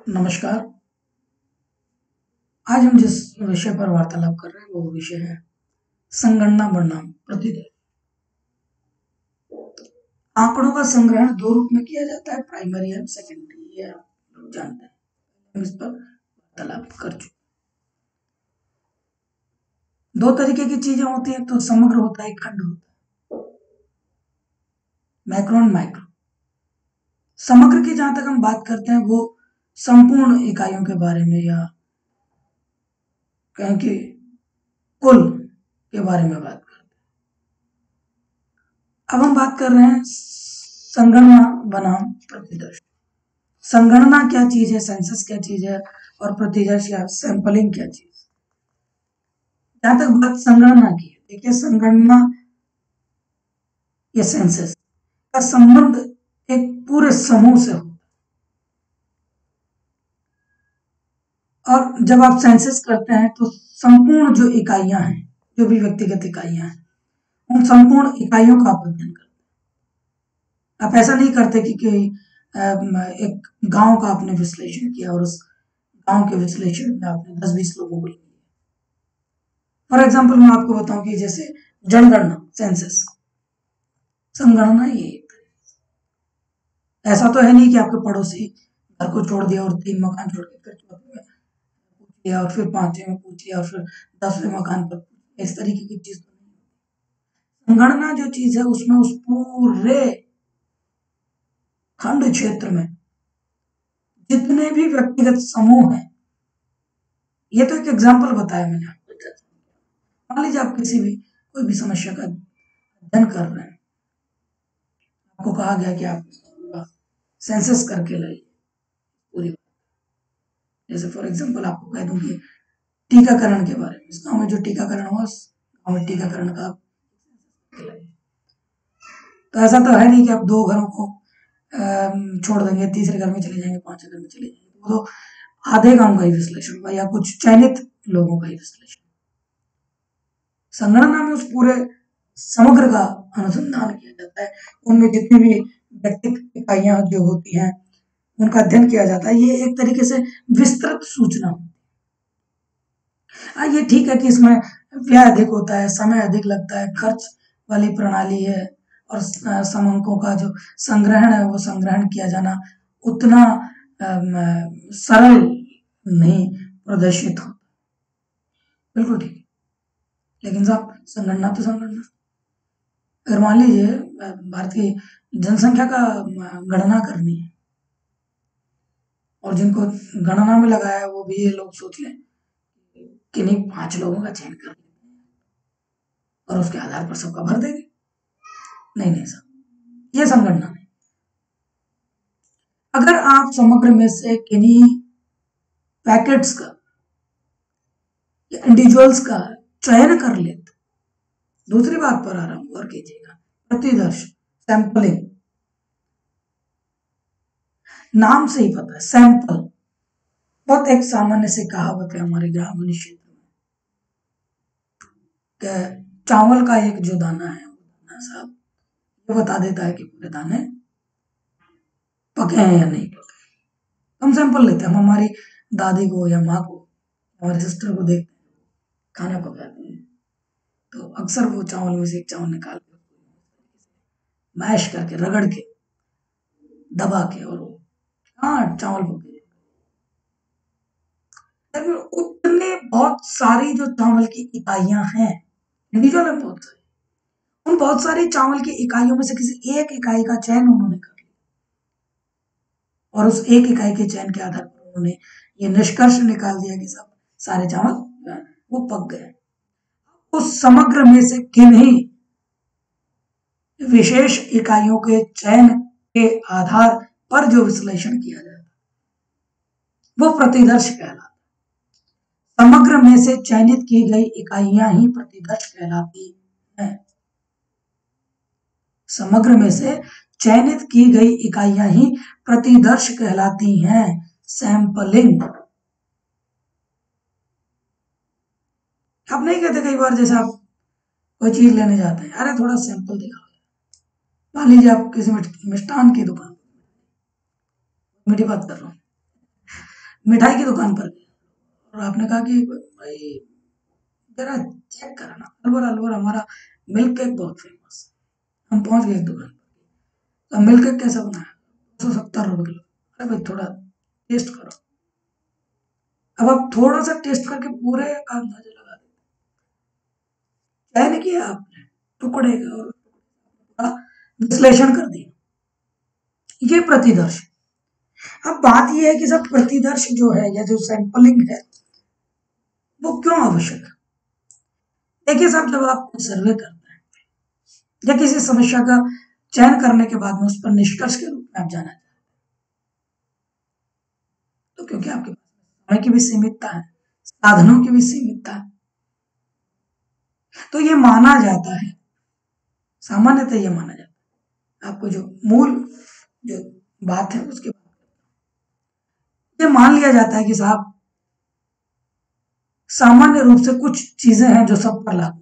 नमस्कार। आज हम जिस विषय पर वार्तालाप कर रहे हैं वो विषय है संगणना बनाम प्रतिदर्श। आंकड़ों का संग्रहण दो रूप में किया जाता है, प्राइमरी और सेकेंडरी। ये आप लोग जानते हैं, हम इस पर वार्तालाप कर चुके। दो तरीके की चीजें होती हैं, तो समग्र होता है, खंड होता है, मैक्रो और माइक्रो। समग्र की जहां तक हम बात करते हैं वो संपूर्ण इकाइयों के बारे में या कहें कि कुल के बारे में बात करते हैं। अब हम बात कर रहे हैं संगणना बनाम प्रतिदर्श। संगणना क्या चीज है, सेंसस क्या चीज है और प्रतिदर्श या सैंपलिंग क्या चीज। जहां तक बात संगणना की है, देखिए संगणना या सेंसस का संबंध एक पूरे समूह से होता है। और जब आप सेंसस करते हैं तो संपूर्ण जो इकाइयां हैं, जो भी व्यक्तिगत इकाइयां हैं, उन संपूर्ण इकाइयों का आप अध्ययन करते हैं। आप ऐसा नहीं करते कि एक गांव का आपने विश्लेषण किया और उस गांव के विश्लेषण में आपने 10-20 लोगों को लिया। फॉर एग्जाम्पल मैं आपको बताऊं कि जैसे जनगणना, सेंसस, संगणना ये ऐसा तो है नहीं कि आपके पड़ोसी घर को छोड़ दिया और 3 मकान छोड़ के फिर चौथे में पूछ लिया और फिर 5वें में पूछ लिया और फिर 10वें मकान पर, इस तरीके की चीज तो नहीं। संगणना जो चीज है उसमें उस पूरे खंड क्षेत्र में जितने भी व्यक्तिगत समूह हैं, ये तो एक एग्जाम्पल बताया मैंने आपको। मान लीजिए आप किसी भी कोई भी समस्या का अध्ययन कर रहे हैं, आपको कहा गया कि आप सेंसस करके लाइए पूरी। जैसे फॉर एग्जांपल आपको कह दूं कि टीकाकरण के बारे में, इस गांव में जो टीकाकरण हुआ उस गांव में टीकाकरण का तो ऐसा तो है नहीं कि आप 2 घरों को छोड़ देंगे, तीसरे घर में चले जाएंगे, 5वें घर में चले जाएंगे। वो तो आधे गांव का ही विश्लेषण हुआ या कुछ चयनित लोगों का ही विश्लेषण। संगणना में उस पूरे समग्र का अनुसंधान किया जाता है, उनमें जितनी भी व्यक्तिगत इकाइयां जो होती हैं उनका अध्ययन किया जाता है। ये एक तरीके से विस्तृत सूचना होती है। ये ठीक है कि इसमें व्यय अधिक होता है, समय अधिक लगता है, खर्च वाली प्रणाली है और समंकों का जो संग्रहण है वो संग्रहण किया जाना उतना सरल नहीं प्रदर्शित होता। बिल्कुल ठीक है, लेकिन साहब संगणना तो संगणना। अगर मान लीजिए भारत की जनसंख्या का गणना करनी है और जिनको गणना में लगाया है वो भी ये लोग सोच लें कि नहीं 5 लोगों का चयन कर और उसके आधार पर सबका भर देंगे। नहीं नहीं साहब, ये संगणना नहीं। अगर आप समग्र में से किन्हीं पैकेट्स का या इंडिविजुअल्स का चयन कर लेते, दूसरी बात पर आ रहा हूं, और कीजिएगा प्रतिदर्श, सैंपलिंग, नाम से ही पता है सैंपल। बहुत एक सामान्य से कहावत है हमारे ग्रामीण क्षेत्र में कि चावल का एक जो दाना है वो दाना साहब ये बता देता है कि पूरे दाने पके हैं या नहीं पके। हम सैंपल लेते हैं, हम हमारी दादी को या माँ को, हमारे सिस्टर को देखते हैं खाना पकाते हैं, तो अक्सर वो चावल में से एक चावल निकाल के मैश करके रगड़ के दबा के और हाँ चावल पके। उतने बहुत सारी जो चावल की इकाइयां हैं, इंडिविजुअल है बहुत सारी, उन बहुत सारी चावल की इकाइयों में से किसी एक इकाई का चयन उन्होंने कर लिया और उस एक इकाई के चयन के आधार पर उन्होंने ये निष्कर्ष निकाल दिया कि सब सारे चावल वो पक गए। उस समग्र में से किन्हीं विशेष इकाइयों के चयन के आधार पर जो विश्लेषण किया जाता वो प्रतिदर्श कहलाता। समग्र में से चयनित की गई इकाइयां ही प्रतिदर्श कहलाती हैं। समग्र में से चयनित की गई इकाइयां ही प्रतिदर्श कहलाती हैं, सैंपलिंग। आप नहीं कहते कई बार, जैसे आप कोई चीज लेने जाते हैं, अरे थोड़ा सैंपल दिखाओ। मान लीजिए आप किसी मिष्टान की दुकान, मीठी बात कर रहा हूँ, मिठाई की दुकान पर गए और आपने कहा कि भाई जरा चेक करना, अलवर अलवर हमारा मिल्क केक बहुत फेमस है। हम पहुंच गए एक दुकान पर, अब मिल्क केक कैसा बना है, 270 रुपये किलो। अरे भाई थोड़ा टेस्ट करो। अब आप थोड़ा सा टेस्ट करके पूरे का अंदाजा लगा देते, क्या नहीं किया आपने, टुकड़े का और पूरा विश्लेषण कर दिया। ये प्रतिदर्श। अब बात यह है कि सब प्रतिदर्श जो है या जो सैंपलिंग है वो क्यों आवश्यक है। देखिए साहब, जब आप कुछ सर्वे करते हैं या किसी समस्या का चयन करने के बाद में उस पर निष्कर्ष के रूप में आप जाना चाहते हैं, तो क्योंकि आपके पास समय की भी सीमितता है, साधनों की भी सीमितता है, तो ये माना जाता है, सामान्यतः ये माना जाता है, आपको जो मूल जो बात है उसके बाद ये मान लिया जाता है कि साहब सामान्य रूप से कुछ चीजें हैं जो सब पर लागू।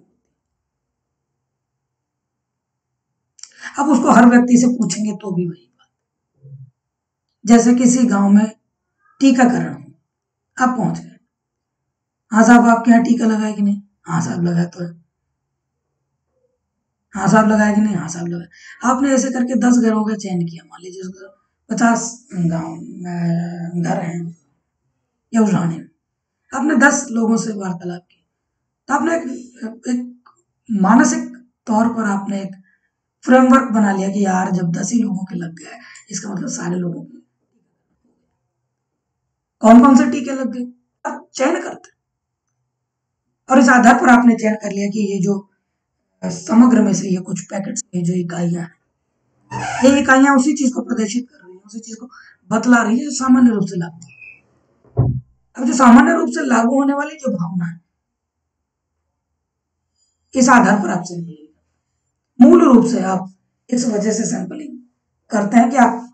अब उसको हर व्यक्ति से पूछेंगे तो भी वही बात। जैसे किसी गांव में टीकाकरण हो, आप पहुंच गए, हाँ साहब आपके यहाँ टीका लगाया कि नहीं, हाँ साहब लगाया तो है, हाँ साहब लगाया कि नहीं, हाँ साहब लगाया। आपने ऐसे करके 10 घरों का चयन किया, मान लीजिए 50 गांव घर हैं या उठाने में, आपने 10 लोगों से वार्तालाप की, तो आपने एक मानसिक तौर पर आपने एक फ्रेमवर्क बना लिया कि यार जब 10 ही लोगों के लग गए इसका मतलब सारे लोगों के। कौन कौन से टीके लग गए आप चयन करते, और इस आधार पर आपने चयन कर लिया कि ये जो समग्र में से ये कुछ पैकेट्स में जो इकाइयां हैं, ये इकाइयां उसी चीज को प्रदर्शित कर रही है, उसी चीज को बतला रही है जो सामान्य रूप से लागू है। अब जो सामान्य रूप से लागू होने वाली जो भावना है, इस आधार पर आप सैंपलिंग मूल रूप से आप इस वजह से सैंपलिंग करते हैं कि आप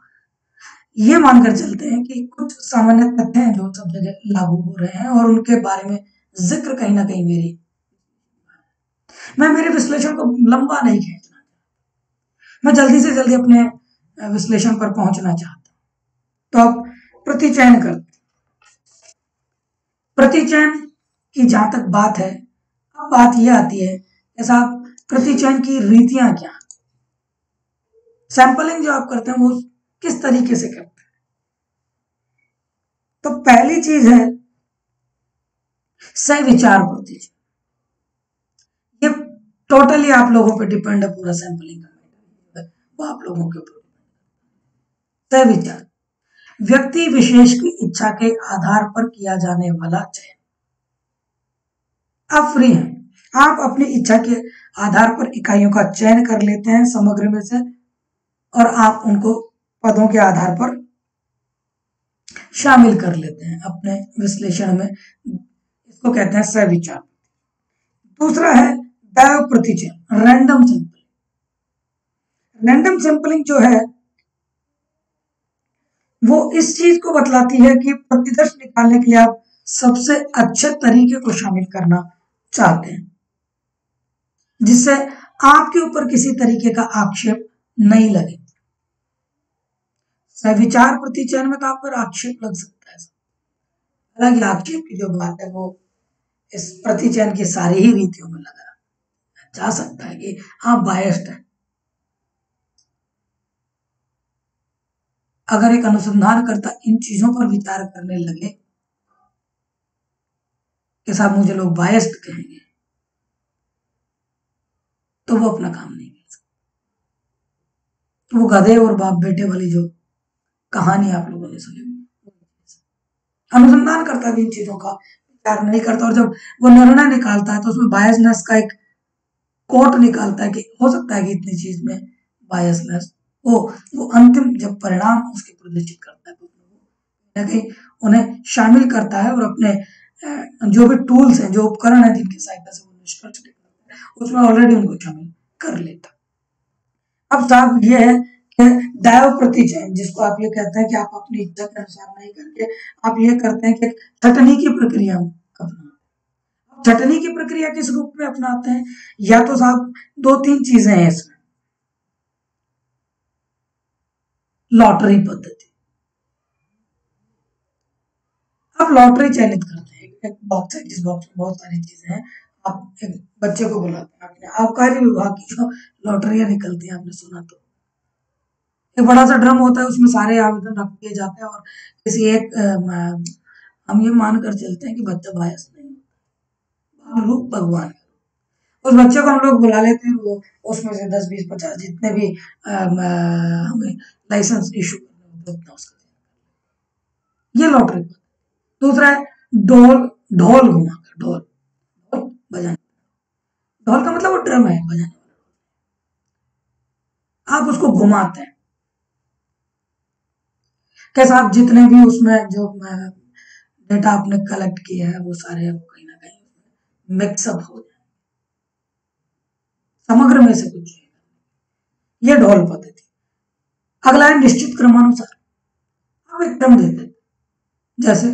ये मानकर चलते हैं कि कुछ सामान्य तथ्य हैं जो सब जगह लागू हो रहे हैं और उनके बारे में जिक्र कहीं ना कहीं मैं मेरे विश्लेषण को लंबा नहीं खींचना, मैं जल्दी से जल्दी अपने विश्लेषण पर पहुंचना चाहता हूं। तो आप प्रतिचयन करते, प्रतिचयन की जहां तक बात है, अब बात यह आती है ऐसा प्रतिचयन की रीतियां क्या, सैंपलिंग जो आप करते हैं वो किस तरीके से करते हैं। तो पहली चीज है सविचार प्रतिचयन। ये टोटली आप लोगों पे डिपेंड है, पूरा सैंपलिंग का वो आप लोगों के ऊपर। सविचार व्यक्ति विशेष की इच्छा के आधार पर किया जाने वाला चयन। आप फ्री हैं, आप अपनी इच्छा के आधार पर इकाइयों का चयन कर लेते हैं समग्र में से, और आप उनको पदों के आधार पर शामिल कर लेते हैं अपने विश्लेषण में। इसको कहते हैं सविचार। दूसरा है दैव प्रतिचयन, रैंडम सैंपलिंग। रैंडम सैंपलिंग जो है वो इस चीज को बतलाती है कि प्रतिदर्श निकालने के लिए आप सबसे अच्छे तरीके को शामिल करना चाहते हैं, जिससे आपके ऊपर किसी तरीके का आक्षेप नहीं लगे। सविचार प्रतिचयन में तो आप पर आक्षेप लग सकता है, हालांकि आक्षेप की जो बात है वो इस प्रतिचयन की सारी ही रीतियों में लगा जा सकता है कि आप बायस्ड हैं। अगर एक अनुसंधानकर्ता इन चीजों पर विचार करने लगे कि साहब मुझे लोग बायस्ड कहेंगे, तो वो अपना काम नहीं कर सकता। तो वो गधे और बाप बेटे वाली जो कहानी आप लोगों ने सुनी, अनुसंधानकर्ता भी इन चीजों का विचार नहीं करता, और जब वो निर्णय निकालता है तो उसमें बायसनेस का एक कोट निकालता है कि हो सकता है कि इतनी चीज में बायसनेस हो। वो अंतिम जब परिणाम उसके प्रदर्शित करता है तो कहीं ना कहीं उन्हें शामिल करता है, और अपने जो भी टूल्स हैं, जो उपकरण है जिनकी सहायता से वो निष्कर्ष निकालता है, उसमें ऑलरेडी उनको शामिल कर लेता। अब साहब ये है कि दैव प्रतिचयन, जिसको आप ये कहते हैं कि आप अपनी इच्छा के अनुसार नहीं करके आप ये करते हैं कि छटनी की प्रक्रिया अपना। छटनी की प्रक्रिया किस रूप में अपनाते हैं, या तो साहब 2-3 चीजें हैं इसमें। लॉटरी पद्धति, आप लॉटरी चयनित करते हैं, एक बॉक्स है जिस बॉक्स में बहुत सारी चीजें हैं, आप एक बच्चे को बुलाते हैं, आपने आबकारी विभाग की जो लॉटरियां निकलती हैं आपने सुना तो, एक बड़ा सा ड्रम होता है, उसमें सारे आवेदन रख दिए जाते हैं और किसी एक हम ये मान कर चलते हैं कि बच्चा बायस नहीं होता, रूप भगवान, उस बच्चे को हम लोग बुला लेते हैं, वो उसमें से 10 20 50 जितने भी हमें लाइसेंस इशू करने होते हैं उतना उसका, ये लॉटरी। दूसरा है ढोल, ढोल घुमाकर, ढोल ढोल बजाना, ढोल का मतलब वो ड्रम है बजाने वाला, आप उसको घुमाते हैं, कैसे आप जितने भी उसमें जो डेटा आपने कलेक्ट किया है वो सारे कहीं ना कहीं मिक्सअप हो जाए, समग्र में से कुछ, ये ढोल पद्धति। अगला है निश्चित क्रमानुसार, आप एक क्रम देते हैं, जैसे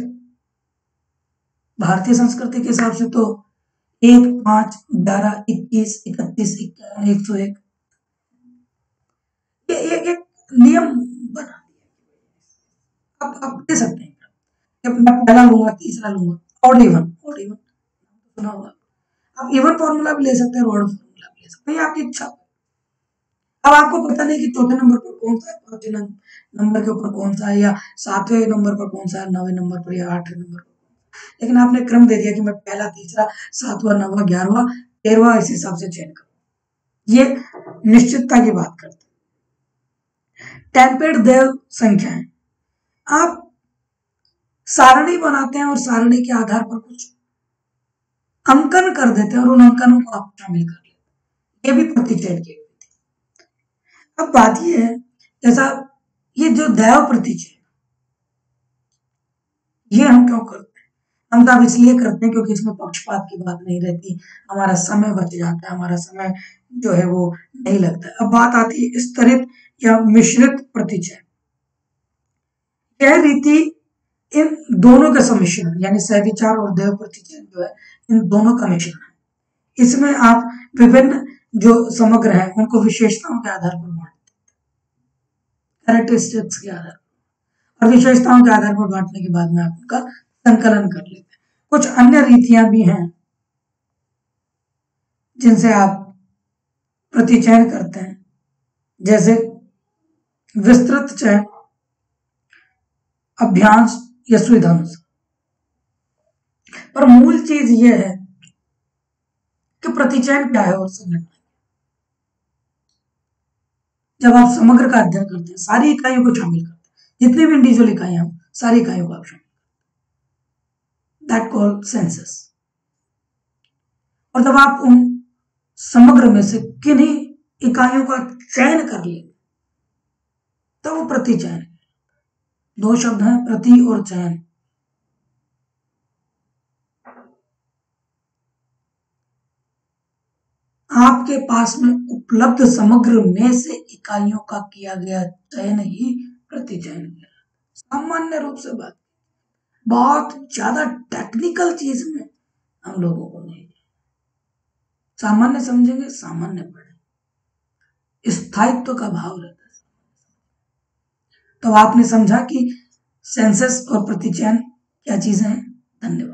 भारतीय संस्कृति के हिसाब से तो 1 5 11 21 31 51 101, ये एक नियम बना दिया, आप दे सकते हैं, जब मैं पहला लूंगा तीसरा लूंगा, ऑड इवन सुना होगा, आप इवन फॉर्मूला भी ले सकते हैं, ऑड फॉर्मूला भी ले सकते हैं, ये आपकी इच्छा। अब आपको पता नहीं कि चौथे नंबर पर कौन सा है, पांचवें नंबर के ऊपर कौन सा है, या सातवें नंबर पर कौन सा है, 9वें नंबर पर या 8वें नंबर पर, लेकिन आपने क्रम दे दिया कि मैं पहला तीसरा सातवां नौवां 11वां 13वां इस हिसाब से चयन करूं, ये निश्चितता की बात करते हैं। टेम्पेड देव संख्याएं, आप सारणी बनाते हैं और सारणी के आधार पर कुछ अंकन कर देते हैं और उन अंकनों को आप शामिल कर लेते हैं, ये भी प्रतिचयन की। अब बात ये है, जैसा ये जो दैव प्रतिचय, ये हम क्यों करते हैं, हम तो अब इसलिए करते हैं क्योंकि इसमें पक्षपात की बात नहीं रहती, हमारा समय बच जाता है, हमारा समय जो है वो नहीं लगता है। अब बात आती है स्तरित या मिश्रित प्रतिचय, यह रीति इन दोनों का सम्मिश्रण यानी सहविचार और दैव प्रतिचय जो है इन दोनों का मिश्रण है, इसमें आप विभिन्न जो समग्र है उनको विशेषताओं के आधार पर बांटते हैं, कैरेक्टरिस्टिक्स के आधार पर, और विशेषताओं के आधार पर बांटने के बाद में आप उनका संकलन कर लेते हैं। कुछ अन्य रीतियां भी हैं जिनसे आप प्रतिचयन करते हैं, जैसे विस्तृत चयन, अभ्यांश या सुविधानुसार, पर मूल चीज यह है कि प्रतिचयन क्या है और संगठन। जब आप समग्र का अध्ययन करते हैं, सारी इकाइयों को शामिल करते हैं, जितनी भी इंडिविजुअल इकाइयां सारी इकाइयों को आप शामिल, दैट कॉल्ड सेंसस। और जब आप उन समग्र में से किन्हीं इकाइयों का चयन कर ले तो वो प्रतिचयन है। दो शब्द हैं, प्रति और चयन। आपके पास में उपलब्ध समग्र में से इकाइयों का किया गया चयन ही प्रतिचयन है। सामान्य रूप से बात, बहुत ज्यादा टेक्निकल चीज में हम लोगों को नहीं, सामान्य समझेंगे, सामान्य पढ़े, स्थायित्व का भाव रहता है। तो आपने समझा कि सेंसस और प्रतिचयन क्या चीजें हैं। धन्यवाद।